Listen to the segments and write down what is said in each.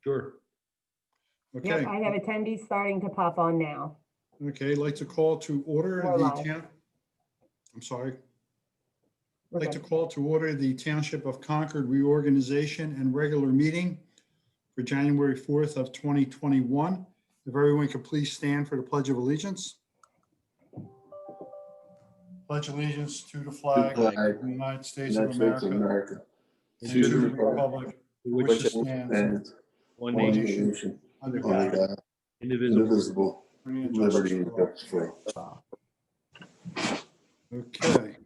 Sure. Okay, Yep, I have attendees starting to pop on now. okay, I'd like to call to order We're the live. I'm sorry. We're I'd like to good. call to order the Township of Concord Reorganization and regular meeting for January 4th of 2021. If everyone could please stand for the Pledge of Allegiance. Pledge allegiance to the flag of the United States of America and to the republic for which it stands, One one nation, nation, under under God, God, indivisible, and liberty and justice justice for for all. all. Okay.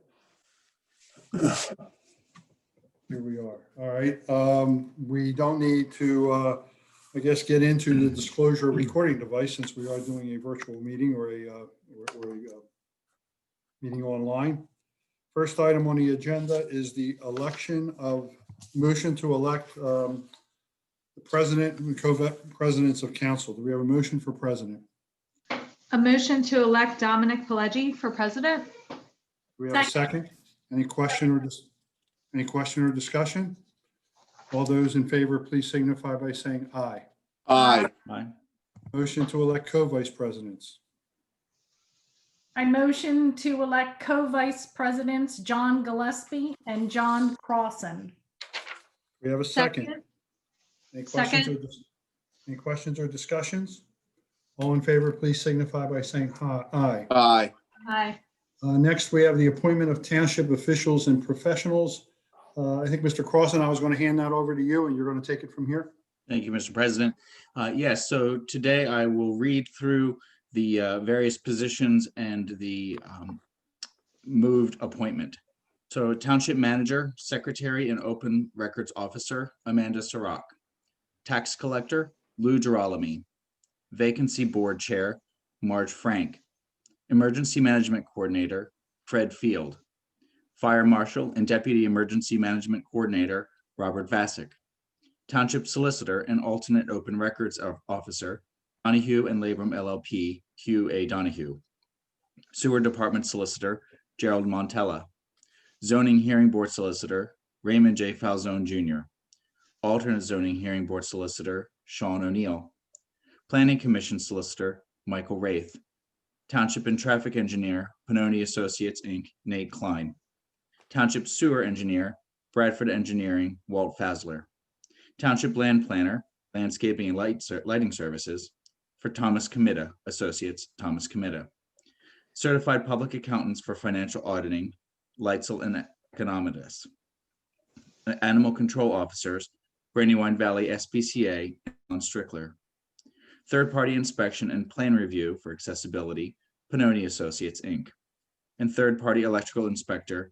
Here we are. All right. We don't need to, I guess, get into the disclosure of recording device since we are doing a virtual meeting or a meeting online. First item on the agenda is the election of motion to elect the president and co-presidents of council. Do we have a motion for president? A motion to elect Dominic Pileggi for president. Do we have a second? Any question or discussion? All those in favor, please signify by saying aye. Aye. Aye. Motion to elect co-vice presidents. I motion to elect co-vice presidents John Gillespie and John Crossan. We have a second. Second. Any questions or discussions? All in favor, please signify by saying aye. Aye. Aye. Next, we have the appointment of township officials and professionals. I think Mr. Crossan, I was going to hand that over to you and you're going to take it from here. Thank you, Mr. President. Yes, so today I will read through the various positions and the moved appointment. So Township Manager, Secretary and Open Records Officer, Amanda Sirach. Tax Collector, Lou Girolami. Vacancy Board Chair, Marge Frank. Emergency Management Coordinator, Fred Field. Fire Marshal and Deputy Emergency Management Coordinator, Robert Vasic. Township Solicitor and Alternate Open Records Officer, Donahue and Labrum LLP, Hugh A. Donahue. Sewer Department Solicitor, Gerald Montella. Zoning Hearing Board Solicitor, Raymond J. Falzone Jr. Alternate Zoning Hearing Board Solicitor, Sean O'Neill. Planning Commission Solicitor, Michael Wraith. Township and Traffic Engineer, Pannoni Associates, Inc., Nate Klein. Township Sewer Engineer, Bradford Engineering, Walt Fasler. Township Land Planner, Landscaping and Lighting Services, for Thomas Committa Associates, Thomas Committa. Certified Public Accountants for Financial Auditing, Leitzel and Economides. Animal Control Officers, Brandywine Valley SPCA, and Alan Strickler. Third-party inspection and plan review for accessibility, Pannoni Associates, Inc. And third-party electrical inspector,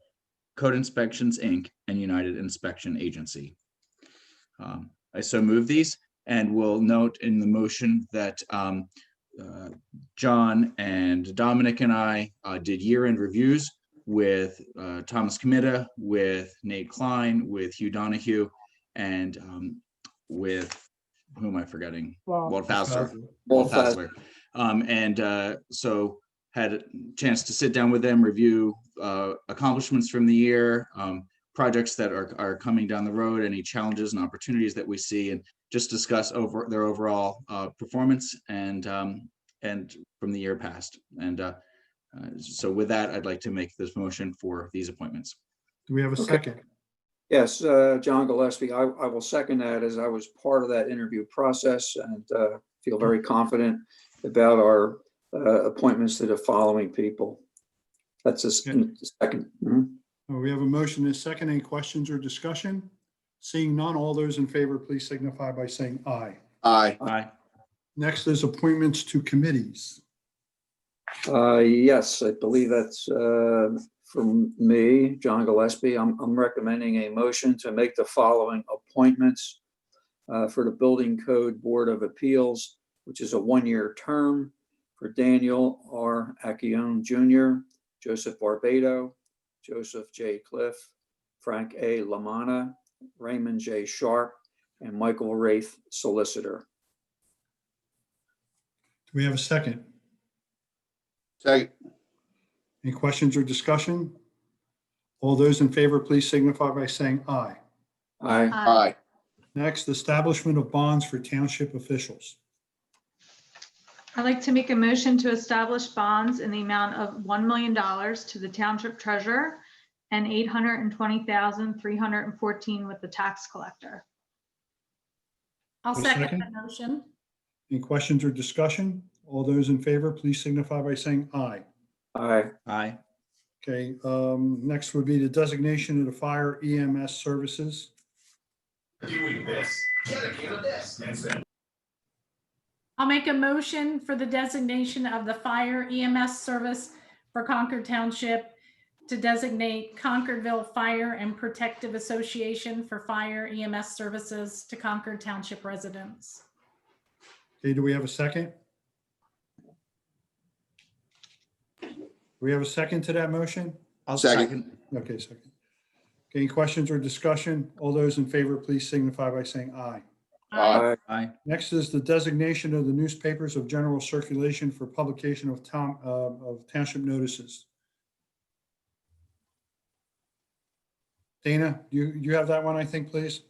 Code Inspections, Inc. and United Inspection Agency. I so move these and will note in the motion that John and Dominic and I did year-end reviews with Thomas Committa, with Nate Klein, with Hugh Donahue, and with who am I forgetting? Walt Fasler. Walt Fasler. So had a chance to sit down with them, review accomplishments from the year, projects that are coming down the road, any challenges and opportunities that we see, and just discuss over their overall performance and from the year past. And so with that, I'd like to make this motion for these appointments. Do we have a second? Yes, John Gillespie, I will second that, as I was part of that interview process and feel very confident about our appointments to the following people. That's a second. Mhm. We have a motion and a second. Any questions or discussion? Seeing none, all those in favor, please signify by saying aye. Aye. Aye. Next is appointments to committees. Yes, I believe that's from me, John Gillespie. I'm recommending a motion to make the following appointments for the Building Code Board of Appeals, which is a one-year term for Daniel R. Accione Jr., Joseph Barbado, Joseph J. Cliff, Frank A. Lamanna, Raymond J. Sharp, and Michael Wraith, Solicitor. Do we have a second? Second. Any questions or discussion? All those in favor, please signify by saying aye. Aye. Next, establishment of bonds for township officials. I'd like to make a motion to establish bonds in the amount of $1 million to the township treasurer and $820,314 with the tax collector. I'll A second second? the motion. Any questions or discussion? All those in favor, please signify by saying aye. Aye. Aye. Okay, next would be the designation of the fire EMS services. I'll make a motion for the designation of the fire EMS service for Concord Township to designate Concordville Fire and Protective Association for fire EMS services to Concord Township residents. Okay, do we have a second? Do we have a second to that motion? I'll Second. second. Okay, second. Okay, any questions or discussion? All those in favor, please signify by saying aye. Aye. Aye. Next is the designation of the newspapers of general circulation for publication of township notices. Dana, you have that one, I think, please?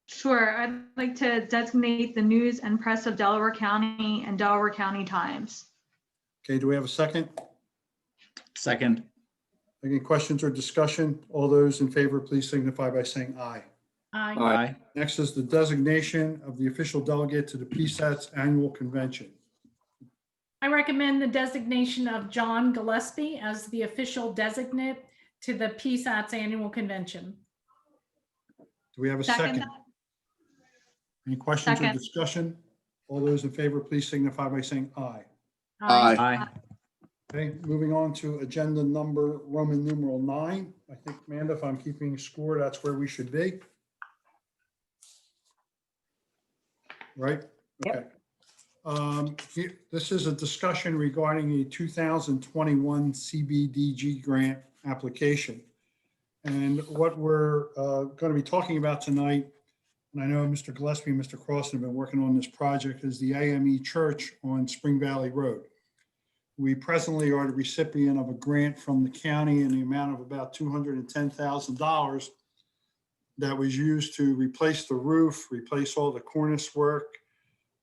Sure, I'd like to designate the News and Press of Delaware County and Delaware County Times. Okay, do we have a second? Second. Any questions or discussion? All those in favor, please signify by saying aye. Aye. Aye. Next is the designation of the official delegate to the PSAT's annual convention. I recommend the designation of John Gillespie as the official designate to the PSAT's annual convention. Do we have a Second. second? Any questions or Second. discussion? All those in favor, please signify by saying aye. Aye. Okay, moving on to agenda number Roman numeral 9. I think, Amanda, if I'm keeping score, that's where we should be. Right? Yep. Okay. This is a discussion regarding a 2021 CBDG grant application. And what we're going to be talking about tonight, and I know Mr. Gillespie and Mr. Cross have been working on this project, is the AME Church on Spring Valley Road. We presently are the recipient of a grant from the county in the amount of about $210,000 that was used to replace the roof, replace all the cornice work,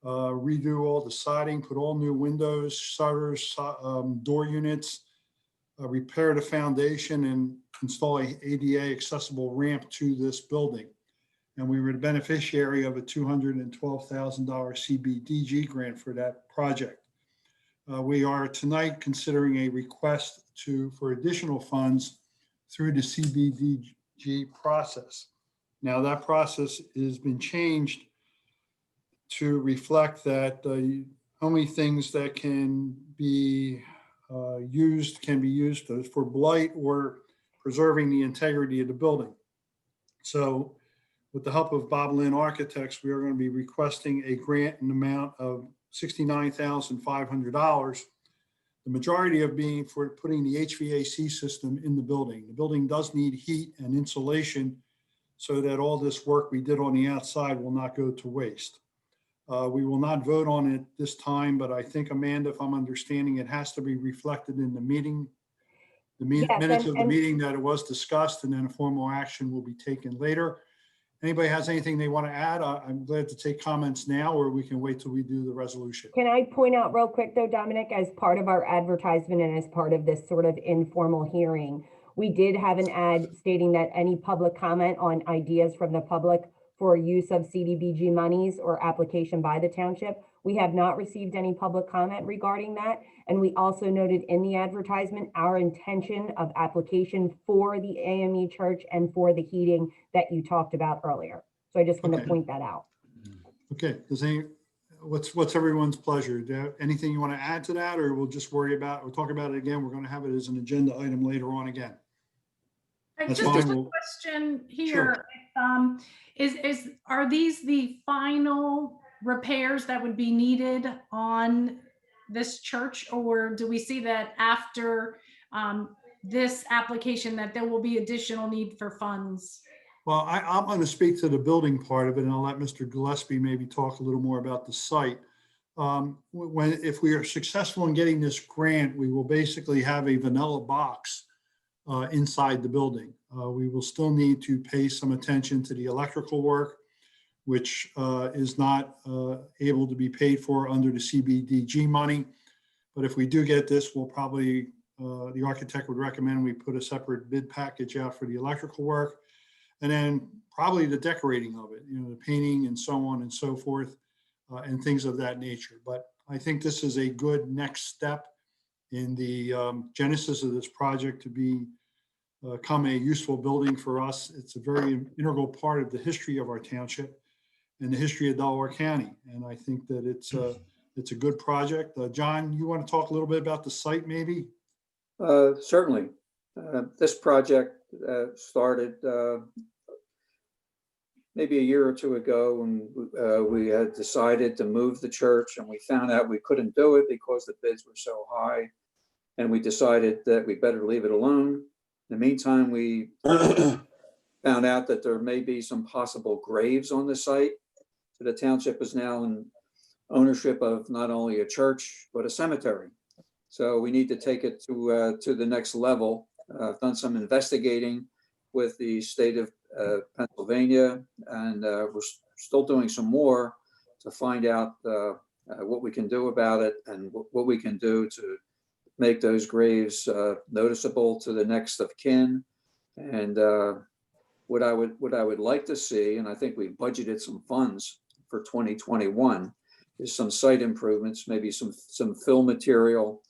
redo all the siding, put all new windows, shutters, door units, repair the foundation, and install a ADA accessible ramp to this building. And we were the beneficiary of a $212,000 CBDG grant for that project. We are tonight considering a request for additional funds through the CBDG process. Now that process has been changed to reflect that only things that can be used for blight or preserving the integrity of the building. So with the help of Bob Lynn Architects, we are going to be requesting a grant in the amount of $69,500. The majority of being for putting the HVAC system in the building. The building does need heat and insulation so that all this work we did on the outside will not go to waste. We will not vote on it this time, but I think, Amanda, if I'm understanding, it has to be reflected in the meeting, Yes, minutes of the and- meeting that it was discussed, and then a formal action will be taken later. Anybody has anything they want to add? I'm glad to take comments now, or we can wait till we do the resolution. Can I point out real quick though, Dominic, as part of our advertisement and as part of this sort of informal hearing, we did have an ad stating that any public comment on ideas from the public for use of CDBG monies or application by the township. We have not received any public comment regarding that. And we also noted in the advertisement, our intention of application for the AME Church and for the heating that you talked about earlier. So I just want to Okay. point that out. Okay, what's everyone's pleasure? Do you have anything you want to add to that, or we'll just we'll talk about it again? We're going to have it as an agenda item later on again. That's Just fine. a question here. Are these the final repairs that would be needed on this church? Or do we see that after this application that there will be additional need for funds? Well, I'm going to speak to the building part of it, and I'll let Mr. Gillespie maybe talk a little more about the site. If we are successful in getting this grant, we will basically have a vanilla box inside the building. We will still need to pay some attention to the electrical work. which is not able to be paid for under the CBDG money. But if we do get this, we'll probably, the architect would recommend we put a separate bid package out for the electrical work. And then probably the decorating of it, the painting and so on and so forth, and things of that nature. But I think this is a good next step in the genesis of this project to become a useful building for us. It's a very integral part of the history of our township and the history of Delaware County. And I think that it's a good project. John, you want to talk a little bit about the site maybe? Certainly. This project started maybe a year or two ago when we had decided to move the church, and we found out we couldn't do it because the bids were so high. And we decided that we better leave it alone. In the meantime, we found out that there may be some possible graves on the site. So the township is now in ownership of not only a church, but a cemetery. So we need to take it to the next level. I've done some investigating with the state of Pennsylvania, and we're still doing some more to find out what we can do about it and what we can do to make those graves noticeable to the next of kin. And what I would like to see, and I think we budgeted some funds for 2021, is some site improvements, maybe some fill material,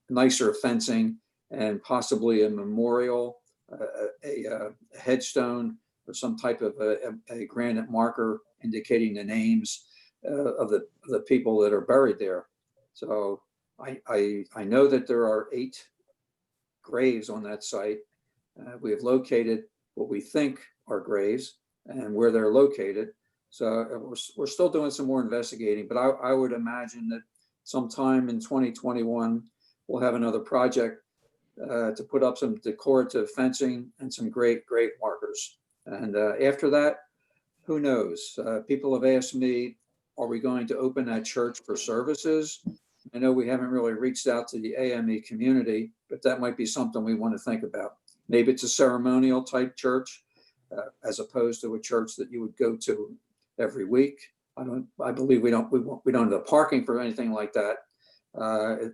nicer fencing, and possibly a memorial, a headstone, or some type of a granite marker indicating the names of the people that are buried there. So I know that there are 8 graves on that site. We have located what we think are graves and where they're located. So we're still doing some more investigating, but I would imagine that sometime in 2021, we'll have another project to put up some decorative fencing and some great markers. And after that, who knows? People have asked me, are we going to open that church for services? I know we haven't really reached out to the AME community, but that might be something we want to think about. Maybe it's a ceremonial type church, as opposed to a church that you would go to every week. I believe we don't have the parking for anything like that.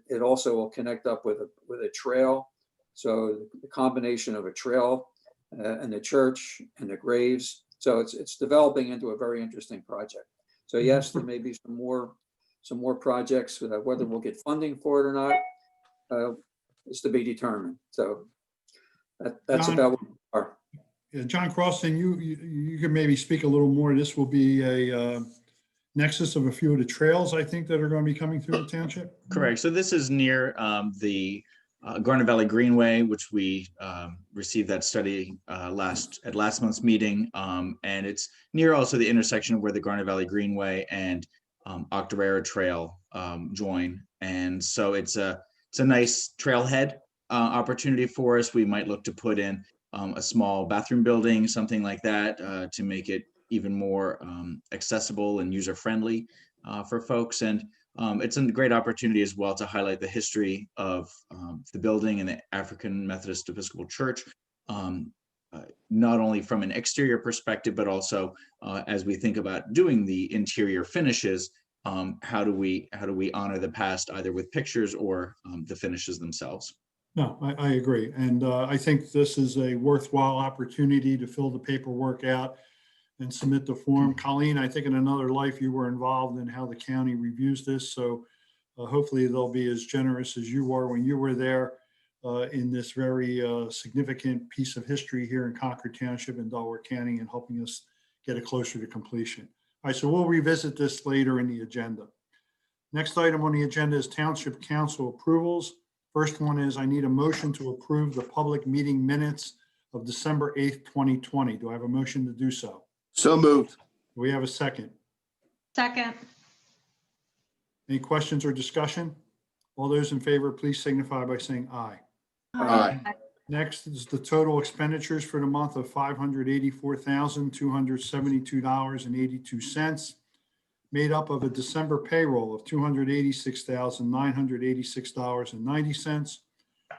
It also will connect up with a trail. So the combination of a trail and the church and the graves. So it's developing into a very interesting project. So yes, there may be some more projects. Whether we'll get funding for it or not is to be determined. So that's John, about what we are. Yeah, John Crossan, you can maybe speak a little more. This will be a nexus of a few of the trails, I think, that are going to be coming through the township. Correct. So this is near the Garnet Valley Greenway, which we received that study at last month's meeting. And it's near also the intersection of where the Garnet Valley Greenway and Octorara Trail join. And so it's a nice trailhead opportunity for us. We might look to put in a small bathroom building, something like that, to make it even more accessible and user-friendly for folks. And it's a great opportunity as well to highlight the history of the building and the African Methodist Episcopal Church, not only from an exterior perspective, but also as we think about doing the interior finishes, how do we honor the past, either with pictures or the finishes themselves? No, I agree. And I think this is a worthwhile opportunity to fill the paperwork out and submit the form. Colleen, I think in another life you were involved in how the county reviews this. So hopefully they'll be as generous as you were when you were there in this very significant piece of history here in Concord Township and Delaware County, and helping us get it closer to completion. All right, so we'll revisit this later in the agenda. Next item on the agenda is Township Council approvals. First one is I need a motion to approve the public meeting minutes of December 8th, 2020. Do I have a motion to do so? So moved. Do we have a second? Second. Any questions or discussion? All those in favor, please signify by saying aye. Aye. Next is the total expenditures for the month of $584,272.82, made up of a December payroll of $286,986.90,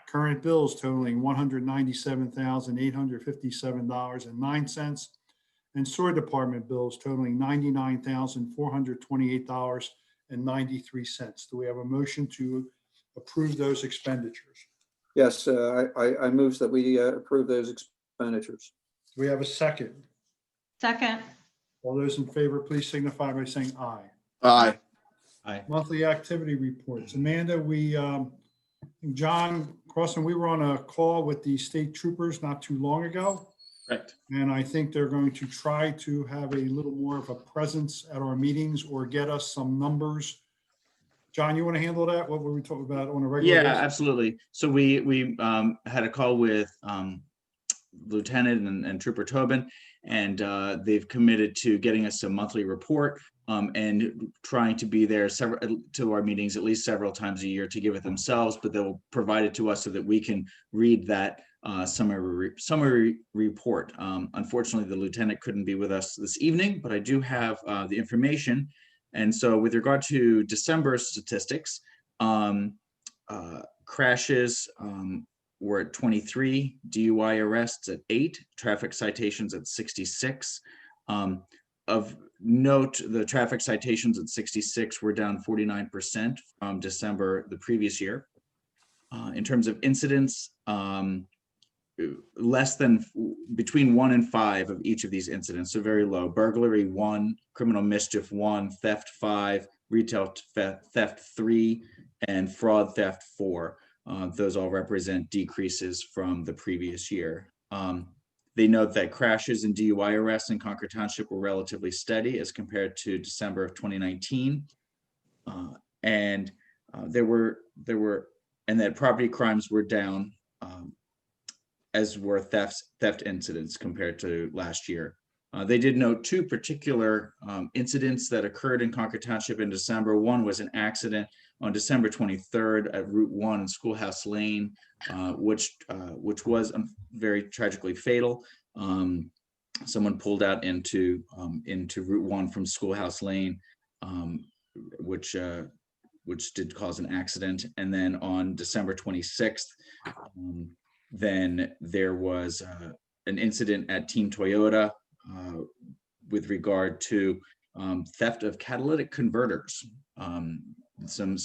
current bills totaling $197,857.09, and sewer department bills totaling $99,428.93. Do we have a motion to approve those expenditures? Yes, I move that we approve those expenditures. Do we have a second? Second. All those in favor, please signify by saying aye. Aye. Aye. Monthly activity reports. Amanda, John Crossan, we were on a call with the state troopers not too long ago. Correct. And I think they're going to try to have a little more of a presence at our meetings or get us some numbers. John, you want to handle that? What were we talking about on a regular Yeah, basis? absolutely. So we had a call with Lieutenant and Trooper Tobin, and they've committed to getting us a monthly report and trying to be there to our meetings at least several times a year to give it themselves, but they'll provide it to us so that we can read that summary report. Unfortunately, the lieutenant couldn't be with us this evening, but I do have the information. And so with regard to December statistics, crashes were at 23, DUI arrests at 8, traffic citations at 66. Of note, the traffic citations at 66 were down 49% from December the previous year. In terms of incidents, less than between 1 and 5 of each of these incidents, so very low. Burglary 1, criminal mischief 1, theft 5, retail theft 3, and fraud theft 4. Those all represent decreases from the previous year. They note that crashes and DUI arrests in Concord Township were relatively steady as compared to December of 2019. And that property crimes were down, as were theft incidents compared to last year. They did note 2 particular incidents that occurred in Concord Township in December. One was an accident on December 23rd at Route 1 in Schoolhouse Lane, which was very tragically fatal. Someone pulled out into Route 1 from Schoolhouse Lane, which did cause an accident. And then on December 26th, then there was an incident at Team Toyota with regard to theft of catalytic converters. Some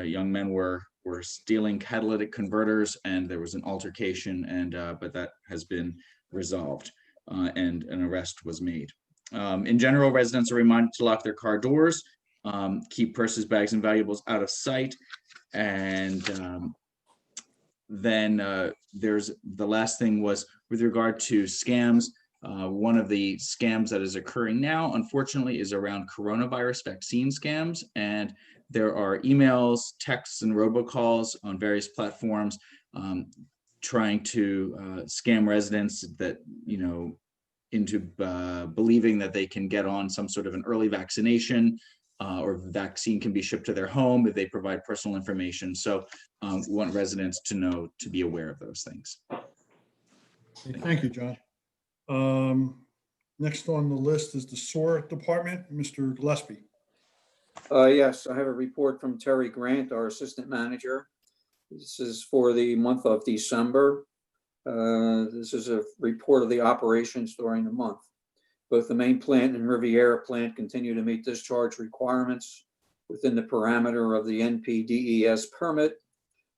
young men were stealing catalytic converters, and there was an altercation, but that has been resolved, and an arrest was made. In general, residents are reminded to lock their car doors, keep purses, bags, and valuables out of sight, and then there's the last thing was with regard to scams. One of the scams that is occurring now, unfortunately, is around coronavirus vaccine scams. And there are emails, texts, and robocalls on various platforms trying to scam residents that, into believing that they can get on some sort of an early vaccination or vaccine can be shipped to their home if they provide personal information. So we want residents to be aware of those things. Okay, thank you, John. Next on the list is the sewer department, Mr. Gillespie. Yes, I have a report from Terry Grant, our assistant manager. This is for the month of December. This is a report of the operations during the month. Both the main plant and Riviera plant continue to meet discharge requirements within the parameter of the NPDES permit.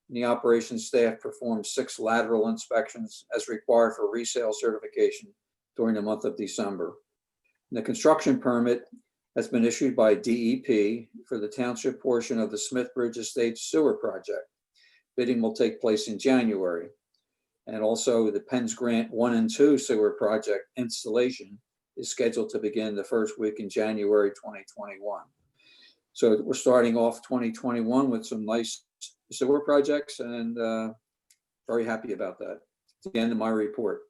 And the operations staff performed 6 lateral inspections as required for resale certification during the month of December. And the construction permit has been issued by DEP for the township portion of the Smithbridge Estates sewer project. Bidding will take place in January. And also the Penn's Grant 1 and 2 sewer project installation is scheduled to begin the first week in January 2021. So we're starting off 2021 with some nice sewer projects, and very happy about that. It's the end of my report.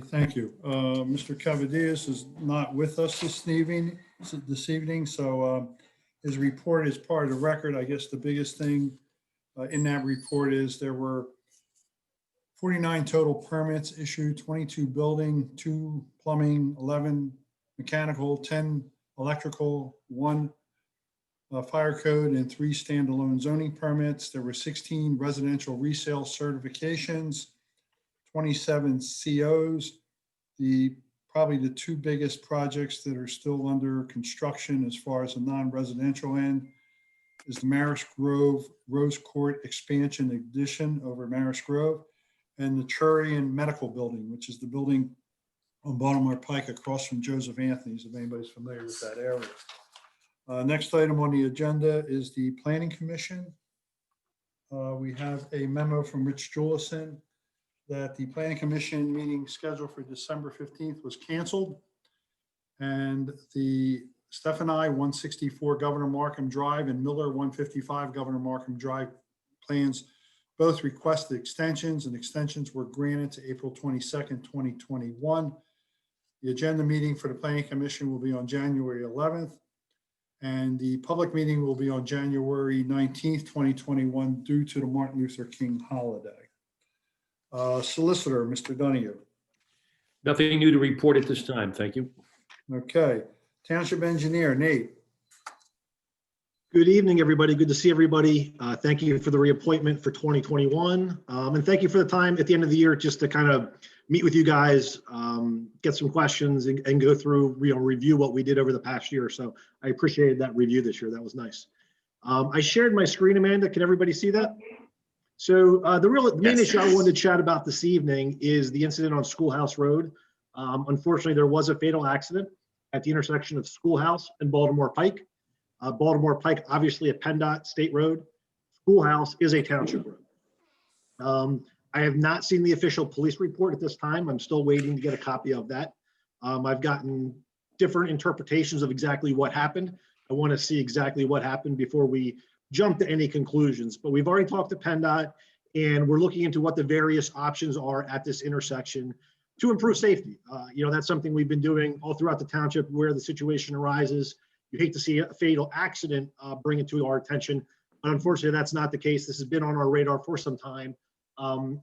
Thank you. Mr. Cavadias is not with us this evening, so his report is part of the record. I guess the biggest thing in that report is there were 49 total permits issued, 22 building, 2 plumbing, 11 mechanical, 10 electrical, 1 fire code, and 3 standalone zoning permits. There were 16 residential resale certifications, 27 COs, probably the two biggest projects that are still under construction as far as the non-residential end is the Marist Grove Rose Court expansion addition over Marist Grove and the Churian Medical Building, which is the building on Baltimore Pike across from Joseph Anthony's, if anybody's familiar with that area. Next item on the agenda is the Planning Commission. We have a memo from Rich Jewison that the Planning Commission meeting scheduled for December 15th was canceled. And the Stephen I, 164 Governor Markham Drive and Miller, 155 Governor Markham Drive plans both requested extensions, and extensions were granted to April 22nd, 2021. The agenda meeting for the Planning Commission will be on January 11th, and the public meeting will be on January 19th, 2021, due to the Martin Luther King holiday. Solicitor, Mr. Donahue. Nothing new to report at this time. Thank you. Okay. Township Engineer, Nate. Good evening, everybody. Good to see everybody. Thank you for the reappointment for 2021. And thank you for the time at the end of the year just to kind of meet with you guys, get some questions and go through, review what we did over the past year. So I appreciated that review this year. That was nice. I shared my screen, Amanda. Can everybody see that? So the main issue I wanted to chat about this evening is the incident on Schoolhouse Road. Unfortunately, there was a fatal accident at the intersection of Schoolhouse and Baltimore Pike. Baltimore Pike, obviously a PennDOT state road. Schoolhouse is a township road. I have not seen the official police report at this time. I'm still waiting to get a copy of that. I've gotten different interpretations of exactly what happened. I want to see exactly what happened before we jump to any conclusions. But we've already talked to PennDOT, and we're looking into what the various options are at this intersection to improve safety. That's something we've been doing all throughout the township where the situation arises. You hate to see a fatal accident bring it to our attention, but unfortunately that's not the case. This has been on our radar for some time.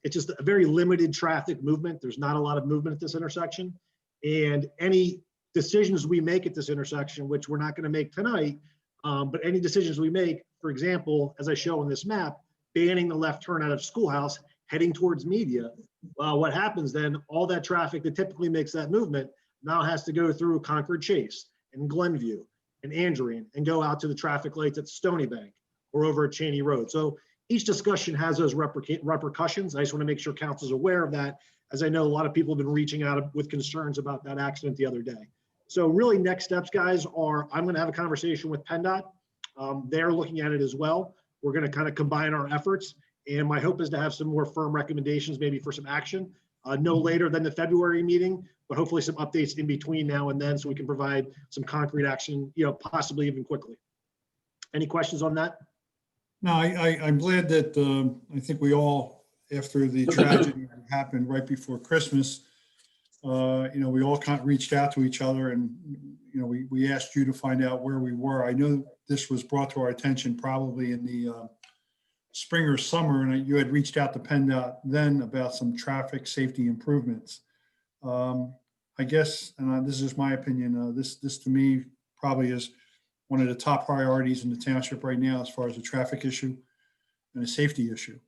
It's just a very limited traffic movement. There's not a lot of movement at this intersection, and any decisions we make at this intersection, which we're not going to make tonight, but any decisions we make, for example, as I show on this map, banning the left turn out of Schoolhouse, heading towards Media, what happens then, all that traffic that typically makes that movement now has to go through Concord Chase and Glenview and Andrian and go out to the traffic lights at Stony Bank or over at Cheney Road. So each discussion has those repercussions. I just want to make sure council's aware of that, as I know a lot of people have been reaching out with concerns about that accident the other day. So really next steps, guys, are I'm going to have a conversation with PennDOT. They're looking at it as well. We're going to kind of combine our efforts, and my hope is to have some more firm recommendations, maybe for some action, no later than the February meeting, but hopefully some updates in between now and then so we can provide some concrete action, possibly even quickly. Any questions on that? No, I'm glad that I think we all, after the tragedy that happened right before Christmas, we all kind of reached out to each other, and we asked you to find out where we were. I know this was brought to our attention probably in the spring or summer, and you had reached out to PennDOT then about some traffic safety improvements. I guess, and this is my opinion, this to me probably is one of the top priorities in the township right now as far as a traffic issue and a safety issue.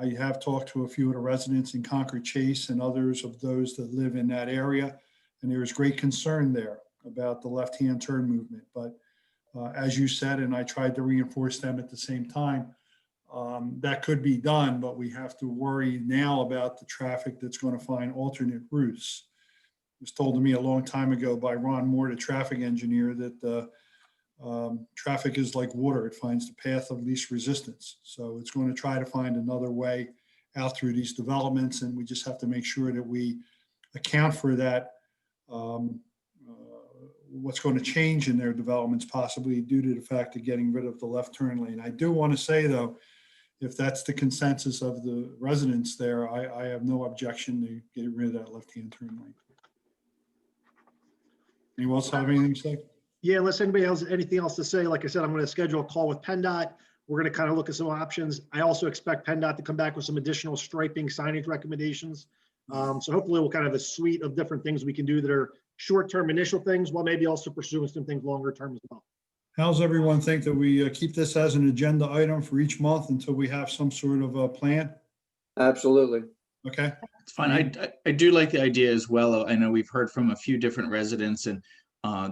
I have talked to a few of the residents in Concord Chase and others of those that live in that area, and there is great concern there about the left-hand turn movement. But as you said, and I tried to reinforce them at the same time, that could be done, but we have to worry now about the traffic that's going to find alternate routes. It was told to me a long time ago by Ron Moore, the traffic engineer, that traffic is like water. It finds the path of least resistance. So it's going to try to find another way out through these developments, and we just have to make sure that we account for that, what's going to change in their developments, possibly due to the fact of getting rid of the left turn lane. I do want to say, though, if that's the consensus of the residents there, I have no objection to getting rid of that left-hand turn lane. Anyone else have anything to say? Yeah, unless anybody has anything else to say, like I said, I'm going to schedule a call with PennDOT. We're going to kind of look at some options. I also expect PennDOT to come back with some additional striping signage recommendations. So hopefully we'll kind of have a suite of different things we can do that are short-term initial things, while maybe also pursuing some things longer term as well. How's everyone think that we keep this as an agenda item for each month until we have some sort of a plan? Absolutely. Okay. It's fine. I do like the idea as well. I know we've heard from a few different residents, and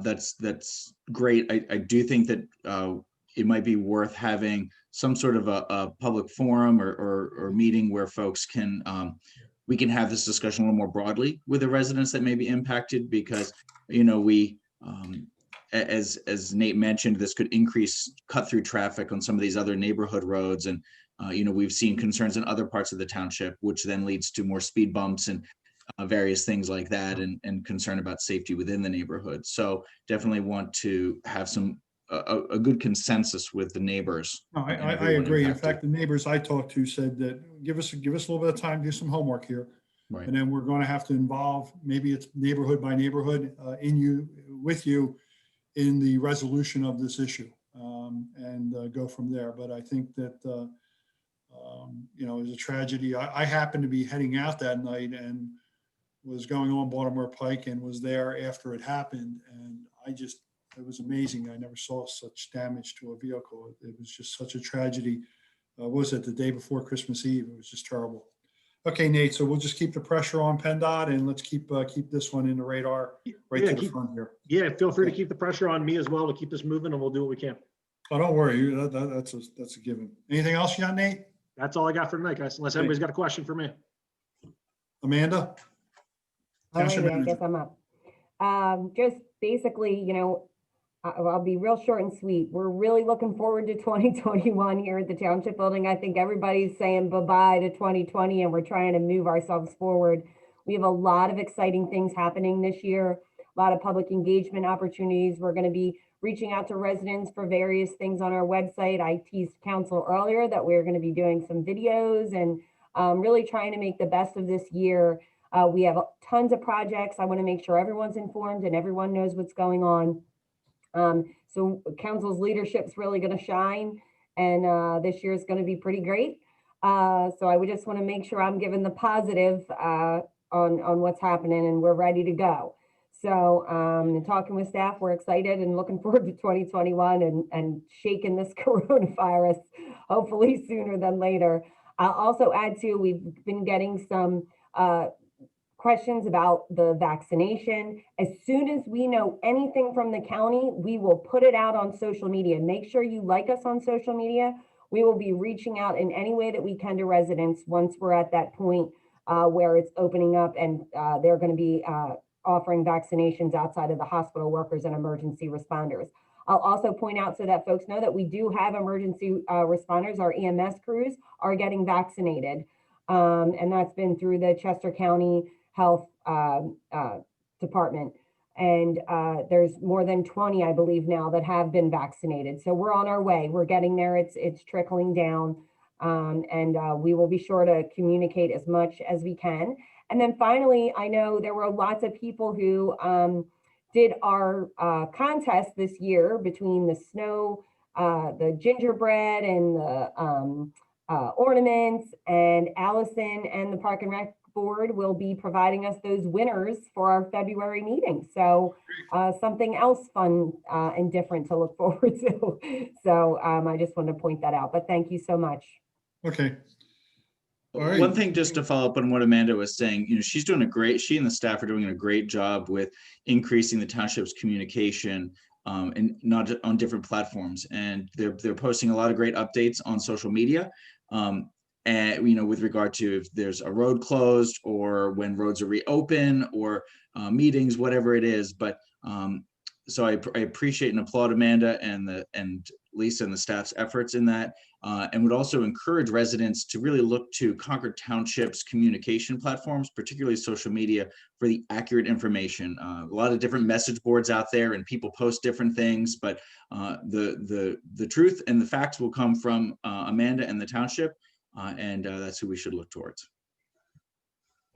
that's great. I do think that it might be worth having some sort of a public forum or meeting where folks can we can have this discussion a little more broadly with the residents that may be impacted, because we as Nate mentioned, this could increase cut-through traffic on some of these other neighborhood roads, and we've seen concerns in other parts of the township, which then leads to more speed bumps and various things like that, and concern about safety within the neighborhood. So definitely want to have a good consensus with the neighbors. No, I and everyone agree. In impacted. fact, the neighbors I talked to said that give us a little bit of time, do some homework here. Right. And then we're going to have to involve, maybe it's neighborhood by neighborhood, with you in the resolution of this issue, and go from there. But I think that, it was a tragedy. I happened to be heading out that night and was going on Baltimore Pike and was there after it happened. And it was amazing. I never saw such damage to a vehicle. It was just such a tragedy. Was it the day before Christmas Eve? It was just terrible. Okay, Nate, so we'll just keep the pressure on PennDOT, and let's keep this one in the radar right to the front here. Yeah, feel free to keep the pressure on me as well to keep this moving, and we'll do what we can. Oh, don't worry. That's a given. Anything else you got, Nate? That's all I got for tonight, guys, unless anybody's got a question for me. Amanda? All Township right, I manager. guess I'm up. Just basically, I'll be real short and sweet. We're really looking forward to 2021 here at the Township Building. I think everybody's saying bye-bye to 2020, and we're trying to move ourselves forward. We have a lot of exciting things happening this year, a lot of public engagement opportunities. We're going to be reaching out to residents for various things on our website. I teased council earlier that we're going to be doing some videos and really trying to make the best of this year. We have tons of projects. I want to make sure everyone's informed and everyone knows what's going on. So council's leadership is really going to shine, and this year is going to be pretty great. So I would just want to make sure I'm giving the positive on what's happening, and we're ready to go. So talking with staff, we're excited and looking forward to 2021 and shaking this coronavirus, hopefully sooner than later. I'll also add to, we've been getting some questions about the vaccination. As soon as we know anything from the county, we will put it out on social media. Make sure you like us on social media. We will be reaching out in any way that we can to residents once we're at that point where it's opening up, and they're going to be offering vaccinations outside of the hospital workers and emergency responders. I'll also point out, so that folks know, that we do have emergency responders. Our EMS crews are getting vaccinated. And that's been through the Chester County Health Department. And there's more than 20, I believe now, that have been vaccinated. So we're on our way. We're getting there. It's trickling down. And we will be sure to communicate as much as we can. And then finally, I know there were lots of people who did our contest this year between the snow, the gingerbread, and the ornaments, and Allison and the Park and Rec Board will be providing us those winners for our February meeting. So something else fun and different to look forward to. So I just wanted to point that out, but thank you so much. Okay. All right. One thing, just to follow up on what Amanda was saying, she and the staff are doing a great job with increasing the township's communication and not on different platforms. And they're posting a lot of great updates on social media. And with regard to if there's a road closed or when roads are reopen or meetings, whatever it is. But so I appreciate and applaud Amanda and Lisa and the staff's efforts in that, and would also encourage residents to really look to Concord Township's communication platforms, particularly social media, for the accurate information. A lot of different message boards out there, and people post different things, but the truth and the facts will come from Amanda and the township, and that's who we should look towards.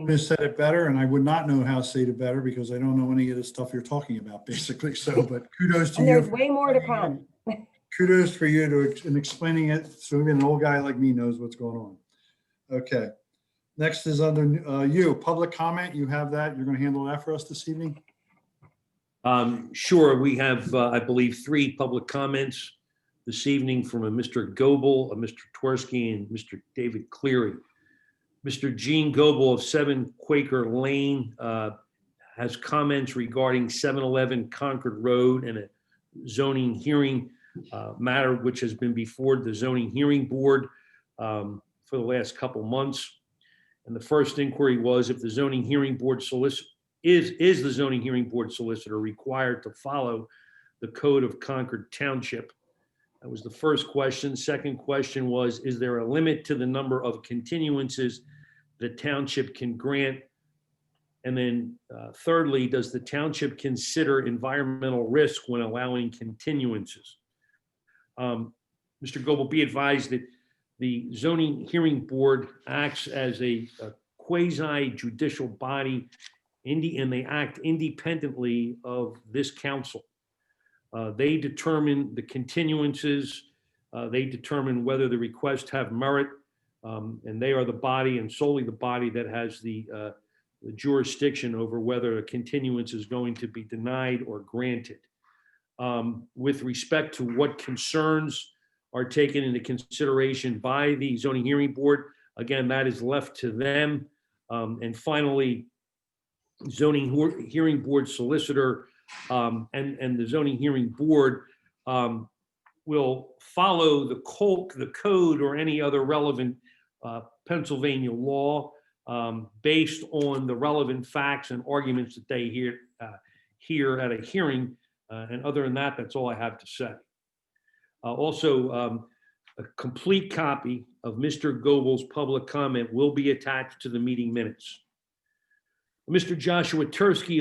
I have said it better, and I would not know how to say it better because I don't know any of the stuff you're talking about, basically. So, but kudos to And you. there's way more to come. Kudos for you in explaining it, so even an old guy like me knows what's going on. Okay. Next is under you, public comment. You have that. You're going to handle that for us this evening? Sure. We have, I believe, 3 public comments this evening from a Mr. Goebel, a Mr. Twersky, and Mr. David Cleary. Mr. Gene Goebel of 7 Quaker Lane has comments regarding 711 Concord Road and a zoning hearing matter which has been before the zoning hearing board for the last couple months. And the first inquiry was if the zoning hearing board is the zoning hearing board solicitor required to follow the code of Concord Township? That was the first question. Second question was, is there a limit to the number of continuances the township can grant? And then thirdly, does the township consider environmental risk when allowing continuances? Mr. Goebel, be advised that the zoning hearing board acts as a quasi judicial body and they act independently of this council. They determine the continuances. They determine whether the requests have merit, and they are the body and solely the body that has the jurisdiction over whether a continuance is going to be denied or granted. With respect to what concerns are taken into consideration by the zoning hearing board, again, that is left to them. And finally, zoning hearing board solicitor and the zoning hearing board will follow the code or any other relevant Pennsylvania law based on the relevant facts and arguments that they hear at a hearing. And other than that, that's all I have to say. Also, a complete copy of Mr. Goebel's public comment will be attached to the meeting minutes. Mr. Joshua Tversky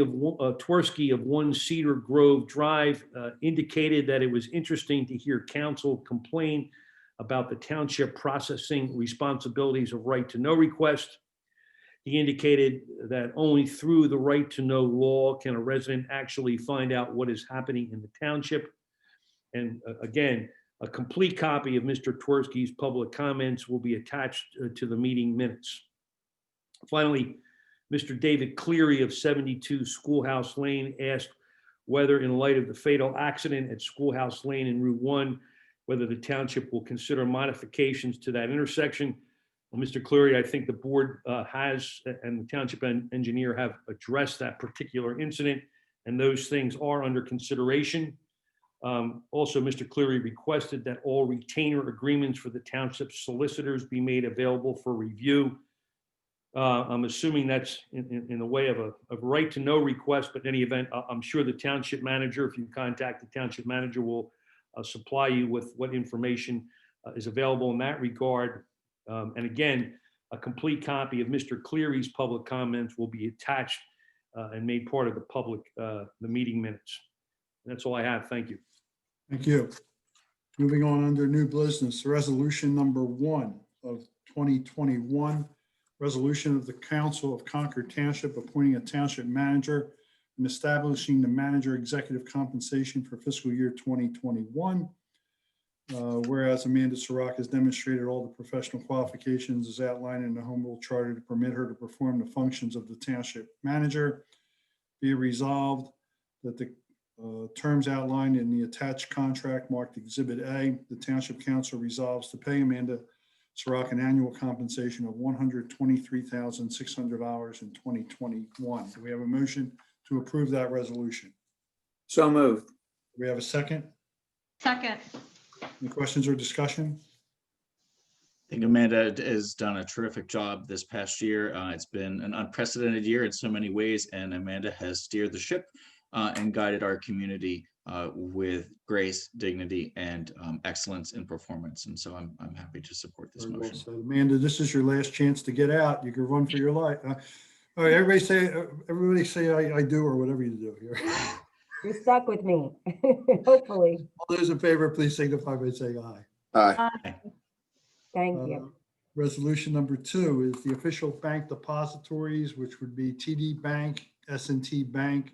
of 1 Cedar Grove Drive indicated that it was interesting to hear council complain about the township processing responsibilities of right to know request. He indicated that only through the right to know law can a resident actually find out what is happening in the township. And again, a complete copy of Mr. Tversky's public comments will be attached to the meeting minutes. Finally, Mr. David Cleary of 72 Schoolhouse Lane asked whether, in light of the fatal accident at Schoolhouse Lane and Route 1, whether the township will consider modifications to that intersection. Well, Mr. Cleary, I think the board has, and the township engineer have addressed that particular incident, and those things are under consideration. Also, Mr. Cleary requested that all retainer agreements for the township solicitors be made available for review. I'm assuming that's in the way of a right to know request, but in any event, I'm sure the township manager, if you contact the township manager, will supply you with what information is available in that regard. And again, a complete copy of Mr. Cleary's public comments will be attached and made part of the meeting minutes. And that's all I have. Thank you. Thank you. Moving on under new business, resolution number 1 of 2021, resolution of the Council of Concord Township appointing a township manager and establishing the manager executive compensation for fiscal year 2021. Whereas Amanda Sirach has demonstrated all the professional qualifications as outlined in the Home Rule Charter to permit her to perform the functions of the township manager. Be it resolved that the terms outlined in the attached contract marked Exhibit A, the Township Council resolves to pay Amanda Sirach an annual compensation of $123,600 in 2021. Do we have a motion to approve that resolution? So moved. Do we have a second? Second. Any questions or discussion? I think Amanda has done a terrific job this past year. It's been an unprecedented year in so many ways, and Amanda has steered the ship and guided our community with grace, dignity, and excellence in performance. And so I'm happy to support this Very well motion. said. Amanda, this is your last chance to get out. You can run for your life. All right, everybody say I do, or whatever you do here. You're stuck with me, hopefully. All those in favor, please signify by saying aye. Aye. Thank you. Resolution number 2 is the official bank depositories, which would be TD Bank, S&T Bank,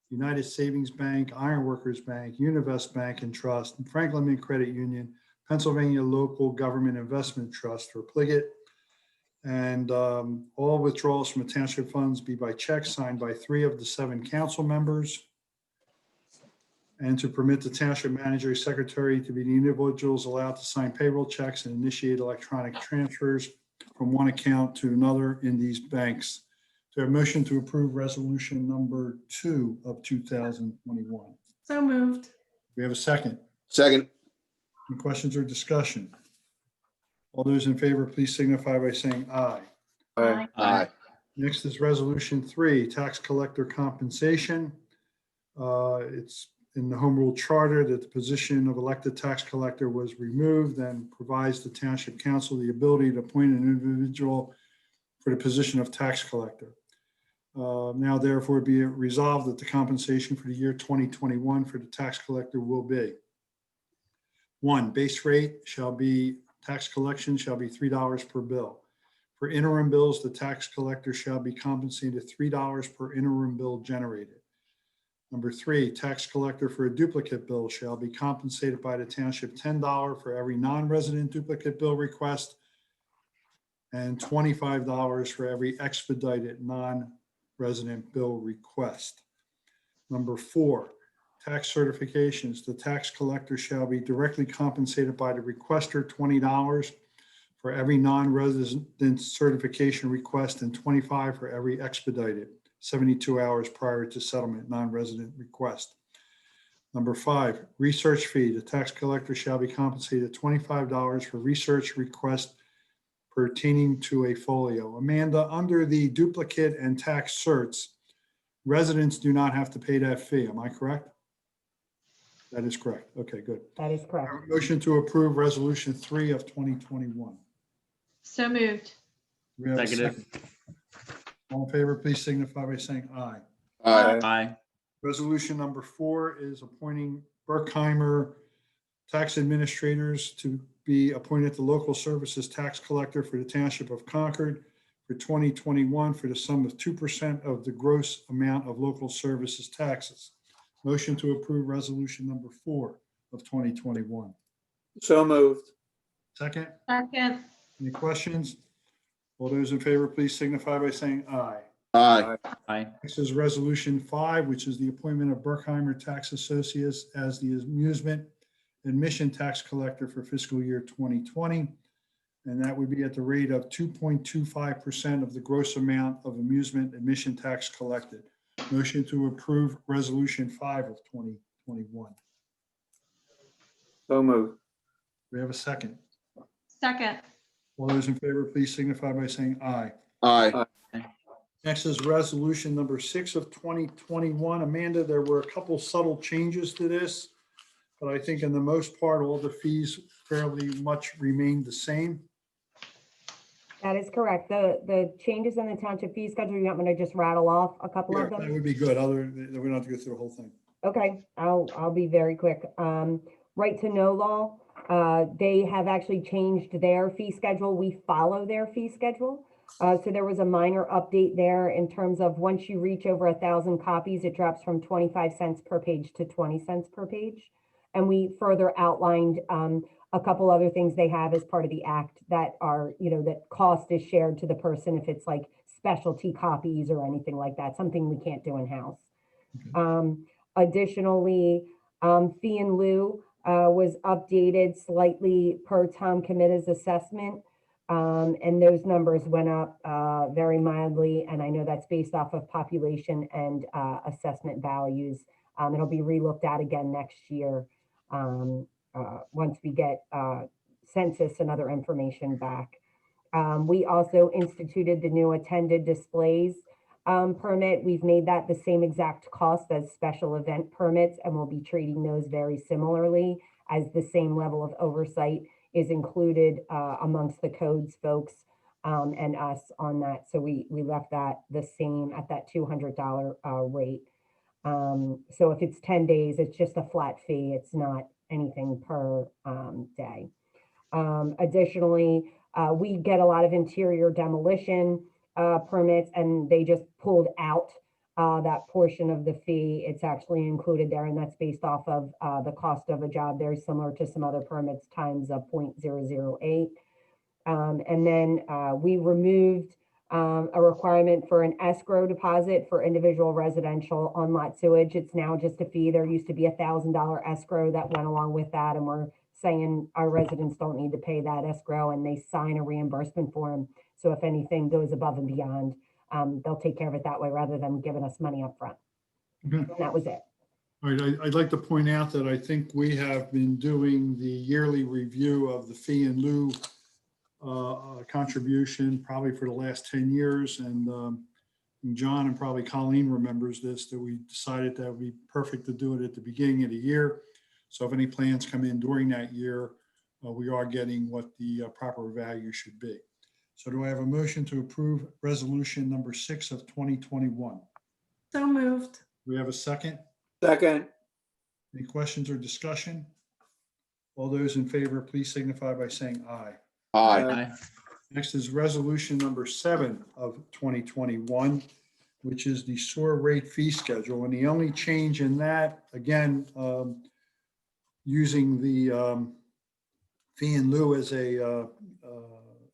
United Savings Bank, Ironworkers Bank, Univest Bank and Trust, and Franklin Mint Credit Union, Pennsylvania Local Government Investment Trust for Pliget. And all withdrawals from the township funds be by check signed by 3 of the 7 council members. And to permit the township manager, secretary to be the individuals allowed to sign payroll checks and initiate electronic transfers from one account to another in these banks. So a motion to approve resolution number 2 of 2021. So moved. We have a second. Second. Any questions or discussion? All those in favor, please signify by saying aye. Aye. Aye. Next is resolution 3, tax collector compensation. It's in the home rule charter that the position of elected tax collector was removed and provides the township council the ability to appoint an individual for the position of tax collector. Now therefore be it resolved that the compensation for the year 2021 for the tax collector will be: 1, base rate shall be, tax collection shall be $3 per bill. For interim bills, the tax collector shall be compensated $3 per interim bill generated. Number 3, tax collector for a duplicate bill shall be compensated by the township $10 for every non-resident duplicate bill request and $25 for every expedited non-resident bill request. Number 4, tax certifications. The tax collector shall be directly compensated by the requester $20 for every non-resident certification request and $25 for every expedited 72 hours prior to settlement non-resident request. Number 5, research fee. The tax collector shall be compensated $25 for research request pertaining to a folio. Amanda, under the duplicate and tax certs, residents do not have to pay that fee. Am I correct? That is correct. Okay, good. That is correct. Motion to approve resolution 3 of 2021. So moved. We have a Seconded. second. All in favor, please signify by saying aye. Aye. Aye. Resolution number 4 is appointing Berkheimer tax administrators to be appointed to local services tax collector for the township of Concord for 2021 for the sum of 2% of the gross amount of local services taxes. Motion to approve resolution number 4 of 2021. So moved. Second, Second. any questions? All those in favor, please signify by saying aye. Aye. Aye. Next is resolution 5, which is the appointment of Berkheimer Tax Associates as the amusement admission tax collector for fiscal year 2020. And that would be at the rate of 2.25% of the gross amount of amusement admission tax collected. Motion to approve resolution 5 of 2021. So moved. We have a second. Second. All those in favor, please signify by saying aye. Aye. Next is resolution number 6 of 2021. Amanda, there were a couple subtle changes to this, but I think in the most part, all the fees fairly much remained the same. That is correct. The changes in the township fee schedule, you want me to just rattle off a couple Yeah, of them? that would be good. We don't have to go through the whole thing. Okay, I'll be very quick. Right to know law, they have actually changed their fee schedule. We follow their fee schedule. So there was a minor update there in terms of once you reach over 1,000 copies, it drops from 25 cents per page to 20 cents per page. And we further outlined a couple other things they have as part of the act that are, that cost is shared to the person if it's like specialty copies or anything like that, something we can't do in-house. Additionally, fee in lieu was updated slightly per Tom Committa's assessment. And those numbers went up very mildly. And I know that's based off of population and assessment values. It'll be relooked at again next year once we get census and other information back. We also instituted the new attended displays permit. We've made that the same exact cost as special event permits, and we'll be treating those very similarly as the same level of oversight is included amongst the codes folks and us on that. So we left that the same at that $200 rate. So if it's 10 days, it's just a flat fee. It's not anything per day. Additionally, we get a lot of interior demolition permits, and they just pulled out that portion of the fee. It's actually included there, and that's based off of the cost of a job, very similar to some other permits times 0.008. And then we removed a requirement for an escrow deposit for individual residential on lot sewage. It's now just a fee. There used to be $1,000 escrow that went along with that, and we're saying our residents don't need to pay that escrow, and they sign a reimbursement form. So if anything goes above and beyond, they'll take care of it that way rather than giving us money up front. Okay. And that was it. All right, I'd like to point out that I think we have been doing the yearly review of the fee and lieu contribution probably for the last 10 years. And John and probably Colleen remembers this, that we decided that would be perfect to do it at the beginning of the year. So if any plans come in during that year, we are getting what the proper value should be. So do I have a motion to approve resolution number 6 of 2021? So moved. Do we have a second? Second, Any questions or discussion? All those in favor, please signify by saying aye. Aye. Aye. Next is resolution number 7 of 2021, which is the sewer rate fee schedule. And the only change in that, again, using the fee in lieu as an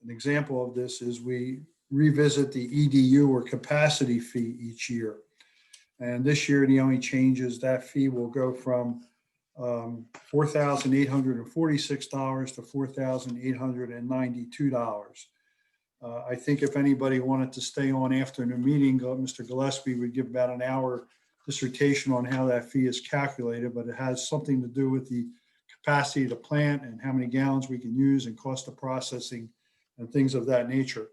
example of this, is we revisit the EDU or capacity fee each year. And this year, the only change is that fee will go from $4,846 to $4,892. I think if anybody wanted to stay on after the meeting, Mr. Gillespie would give about an hour dissertation on how that fee is calculated, but it has something to do with the capacity of the plant and how many gallons we can use and cost of processing and things of that nature.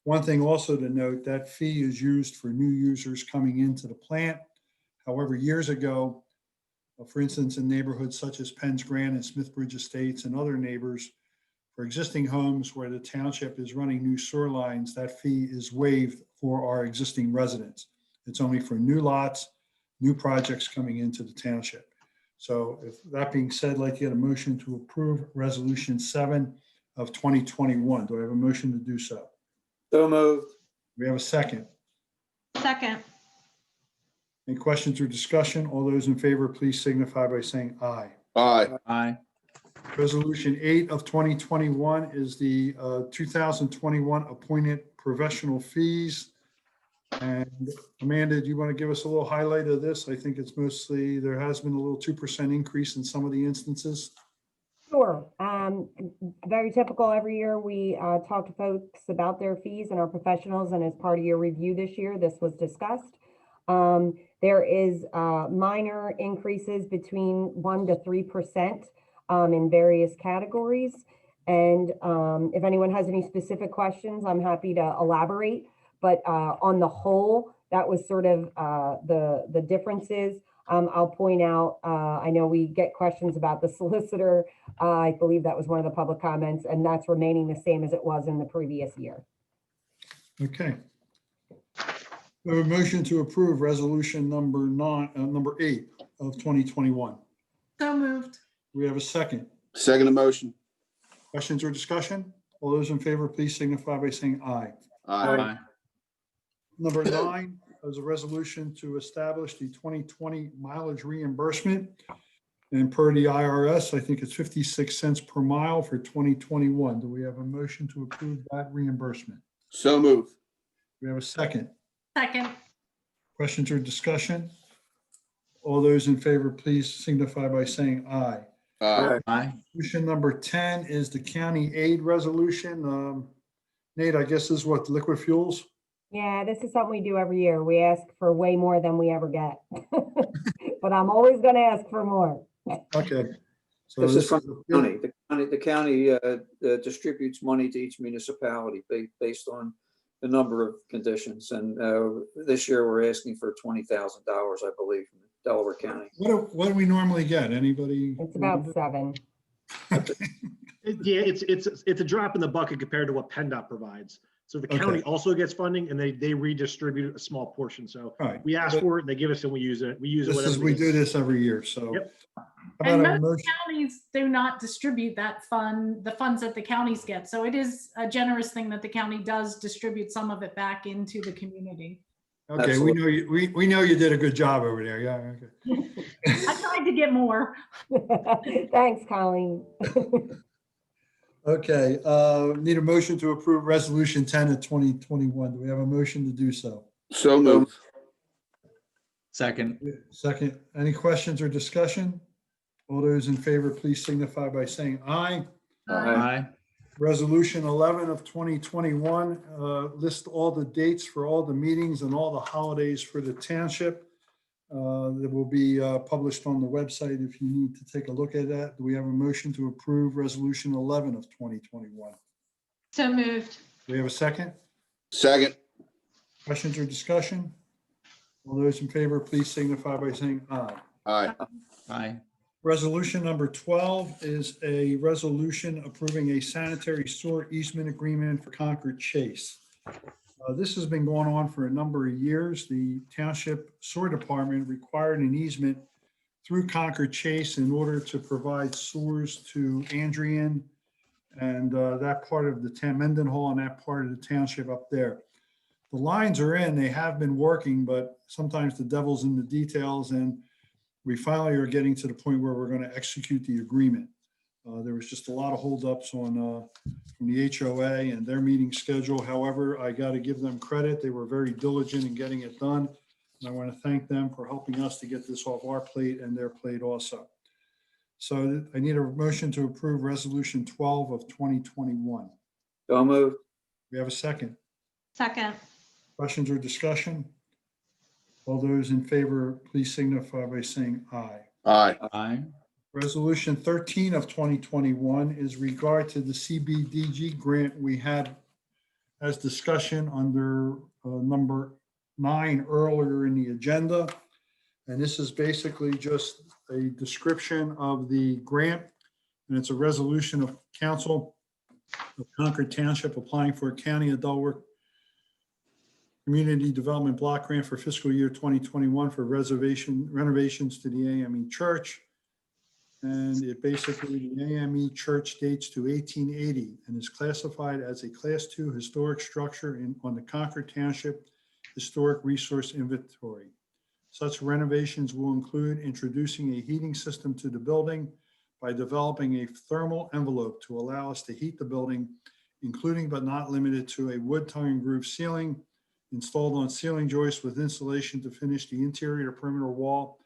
One thing also to note, that fee is used for new users coming into the plant. However, years ago, for instance, in neighborhoods such as Penns Grand and Smithbridge Estates and other neighbors, for existing homes where the township is running new sewer lines, that fee is waived for our existing residents. It's only for new lots, new projects coming into the township. So if that being said, I'd like to get a motion to approve resolution 7 of 2021. Do I have a motion to do so? so moved. We have a second. Second. Any questions or discussion? All those in favor, please signify by saying aye. Aye. Aye. Resolution 8 of 2021 is the 2021 appointed professional fees. And Amanda, do you want to give us a little highlight of this? I think it's mostly, there has been a little 2% increase in some of the instances. Sure. Very typical. Every year we talk to folks about their fees and our professionals, and as part of your review this year, this was discussed. There is minor increases between 1% to 3% in various categories. And if anyone has any specific questions, I'm happy to elaborate. But on the whole, that was sort of the differences. I'll point out, I know we get questions about the solicitor. I believe that was one of the public comments, and that's remaining the same as it was in the previous year. Okay. We have a motion to approve resolution number 8 of 2021. So moved. We have a second. Second motion. Questions or discussion? All those in favor, please signify by saying aye. Aye. Number 9 is a resolution to establish the 2020 mileage reimbursement. And per the IRS, I think it's 56 cents per mile for 2021. Do we have a motion to approve that reimbursement? So moved. We have a second. Second. Questions or discussion? All those in favor, please signify by saying aye. Aye. Aye. Resolution number 10 is the county aid resolution. Nate, I guess this is what, liquid fuels? Yeah, this is something we do every year. We ask for way more than we ever get. But I'm always going to ask for more. Okay. So This is from the county. The county distributes money to each municipality based on the number of conditions. And this year we're asking for $20,000, I believe, from Delaware County. What do we normally get? Anybody? It's about 7. Yeah, it's a drop in the bucket compared to what PennDOT provides. So the county Okay. also gets funding, and they redistribute a small portion. So All right. we ask for it, and they give us, and we use it. We use it. This is, whatever we they- do this every year, so. Yep. How And about a most motion? counties do not distribute that fund, the funds that the counties get. So it is a generous thing that the county does distribute some of it back into the community. Okay, we know you, we know you did a good job over there, yeah, okay. I tried to get more. Thanks, Colleen. Okay, need a motion to approve resolution 10 of 2021. Do we have a motion to do so? So moved. Second. Second, any questions or discussion? All those in favor, please signify by saying aye. Aye. Resolution 11 of 2021, list all the dates for all the meetings and all the holidays for the township. That will be published on the website if you need to take a look at that. Do we have a motion to approve Resolution 11 of 2021? So moved. Do we have a second? Second. Questions or discussion? All those in favor, please signify by saying aye. Aye. Aye. Resolution number 12 is a resolution approving a sanitary sewer easement agreement for Concord Chase. This has been going on for a number of years. The Township Sewer Department required an easement through Concord Chase in order to provide sewers to Andrian and that part of the town, Mendenhall, and that part of the township up there. The lines are in, they have been working, but sometimes the devil's in the details, and we finally are getting to the point where we're going to execute the agreement. There was just a lot of holdups on from the HOA and their meeting schedule. However, I got to give them credit. They were very diligent in getting it done. And I want to thank them for helping us to get this off our plate and their plate also. So I need a motion to approve Resolution 12 of 2021. So moved. We have a second. Second. Questions or discussion? All those in favor, please signify by saying aye. Aye. Aye. Resolution 13 of 2021 is regard to the CBDG grant we had as discussion under number 9 earlier in the agenda. And this is basically just a description of the grant. And it's a resolution of council of Concord Township applying for a County of Delaware Community Development Block Grant for fiscal year 2021 for renovations to the AME Church. And it basically, the AME Church dates to 1880 and is classified as a Class II historic structure on the Concord Township Historic Resource Inventory. Such renovations will include introducing a heating system to the building by developing a thermal envelope to allow us to heat the building, including but not limited to a wood tongue groove ceiling installed on ceiling joists with insulation to finish the interior perimeter wall,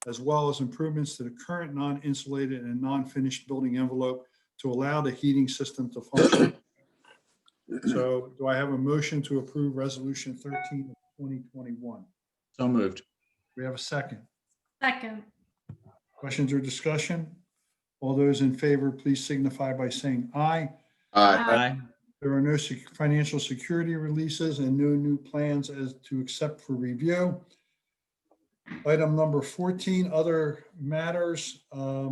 as well as improvements to the current non-insulated and non-finished building envelope to allow the heating system to function. So do I have a motion to approve Resolution 13 of 2021? So moved. We have a second. Second. Questions or discussion? All those in favor, please signify by saying aye. Aye. Aye. There are no financial security releases and no new plans as to accept for review. Item number 14, other matters. Our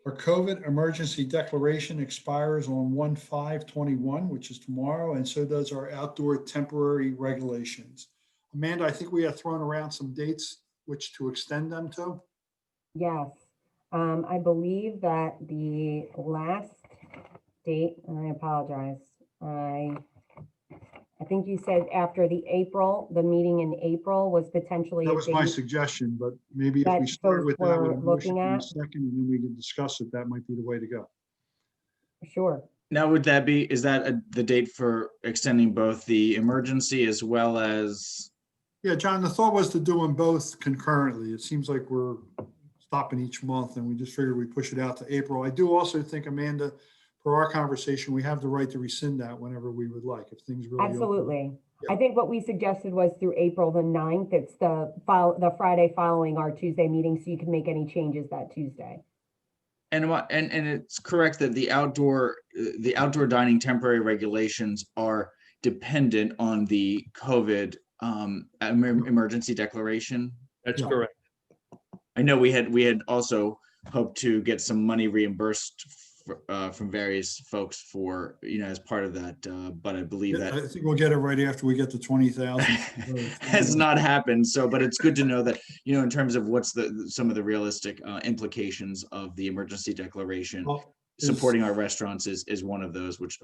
COVID emergency declaration expires on 1/5/21, which is tomorrow, and so does our outdoor temporary regulations. Amanda, I think we have thrown around some dates which to extend them to. Yes, I believe that the last date, and I apologize, I think you said after the meeting in April was potentially. That a was my date. suggestion, but maybe if we That's start those with that with we're a motion looking in a at. second, and then we can discuss it, that might be the way to go. Sure. Now, is that the date for extending both the emergency as well as, Yeah, John, the thought was to do them both concurrently. It seems like we're stopping each month and we just figured we push it out to April. I do also think, Amanda, for our conversation, we have the right to rescind that whenever we would like, if things really. open. Absolutely. Yeah. I think what we suggested was through April the 9th. It's the Friday following our Tuesday meeting, so you can make any changes that Tuesday. and it's correct that the outdoor dining temporary regulations are dependent on the COVID emergency declaration. That's Yeah. correct. I know we had also hoped to get some money reimbursed from various folks for, as part of that, but I believe Yeah, that I think we'll get it right after we get to 20,000. has not happened. So, but it's good to know that, in terms of what's some of the realistic implications of the emergency declaration, Well, supporting our restaurants is one of those, which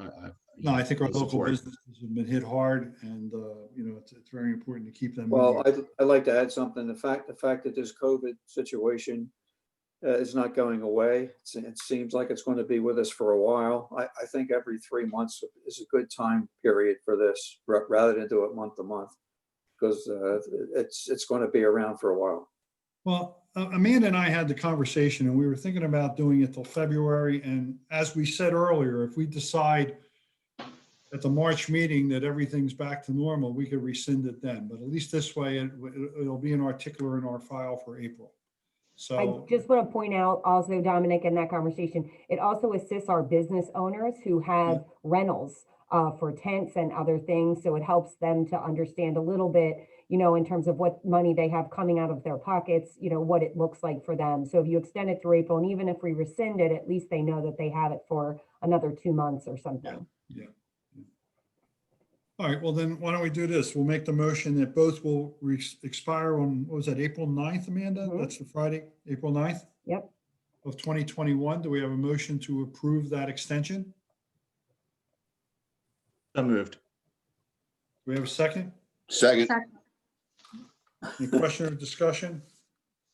No, I think our will local support. businesses have been hit hard and, it's very important to keep them. Well, moving. I'd like to add something. The fact that this COVID situation is not going away. It seems like it's going to be with us for a while. I think every 3 months is a good time period for this, rather than do it month to month, because it's going to be around for a while. Well, Amanda and I had the conversation and we were thinking about doing it till February. And as we said earlier, if we decide at the March meeting that everything's back to normal, we could rescind it then. But at least this way, it'll be an articular in our file for April. I So, just want to point out also, Dominic, in that conversation, it also assists our business owners who have rentals for tents and other things. So it helps them to understand a little bit, in terms of what money they have coming out of their pockets, what it looks like for them. So if you extend it through April, and even if we rescind it, at least they know that they have it for another 2 months or something. all right, well then, why don't we do this? We'll make the motion that both will expire on, what was that, April 9th, Amanda? Mhm. That's the Friday, April 9th Yep. of 2021. Do we have a motion to approve that extension? So moved. Do we have a second? Second. Any question or discussion?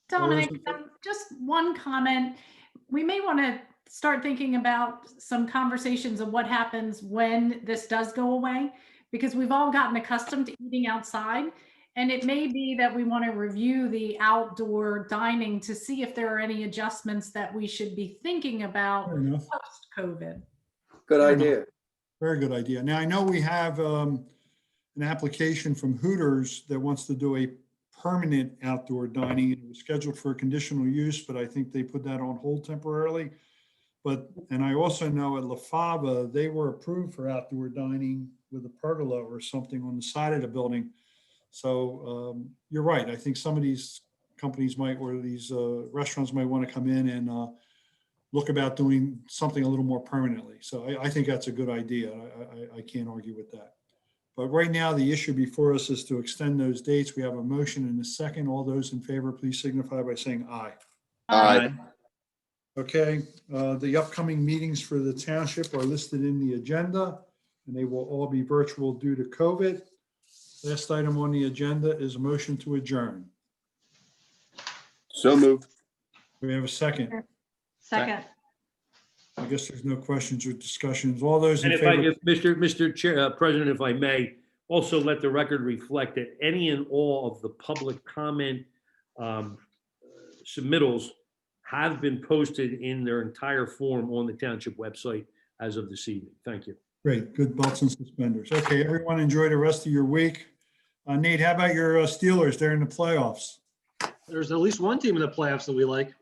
Dominic, in favor? just one comment. We may want to start thinking about some conversations of what happens when this does go away, because we've all gotten accustomed to eating outside. And it may be that we want to review the outdoor dining to see if there are any adjustments that we should be thinking about Fair enough. post-COVID. Good Fair idea. Very good idea. Now, I know we have an application from Hooters that wants to do a permanent outdoor dining. It was scheduled for a conditional use, but I think they put that on hold temporarily. And I also know at La Fava, they were approved for outdoor dining with a pergola or something on the side of the building. So you're right. I think some of these companies might, or these restaurants might want to come in and look about doing something a little more permanently. So I think that's a good idea. I can't argue with that. But right now, the issue before us is to extend those dates. We have a motion and a second. All those in favor, please signify by saying aye. Aye. Okay, the upcoming meetings for the township are listed in the agenda, and they will all be virtual due to COVID. Last item on the agenda is a motion to adjourn. So moved. Do we have a second? Second. I guess there's no questions or discussions. All those in And if I, favor, if Mr. Chair, President, if I may, also let the record reflect that any and all of the public comment submittals have been posted in their entire form on the township website as of this evening. Thank you. great, good belts and suspenders. Okay, everyone enjoy the rest of your week. Nate, how about your Steelers? They're in the playoffs. There's at least one team in the playoffs that we like.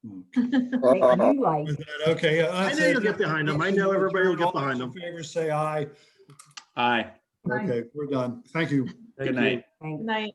That you like. Okay. I know you'll get behind them. I know everybody will get behind them. All those in favor, say aye. Aye. Okay, we're done. Thank you. Thank Good you. night. Thanks. Night.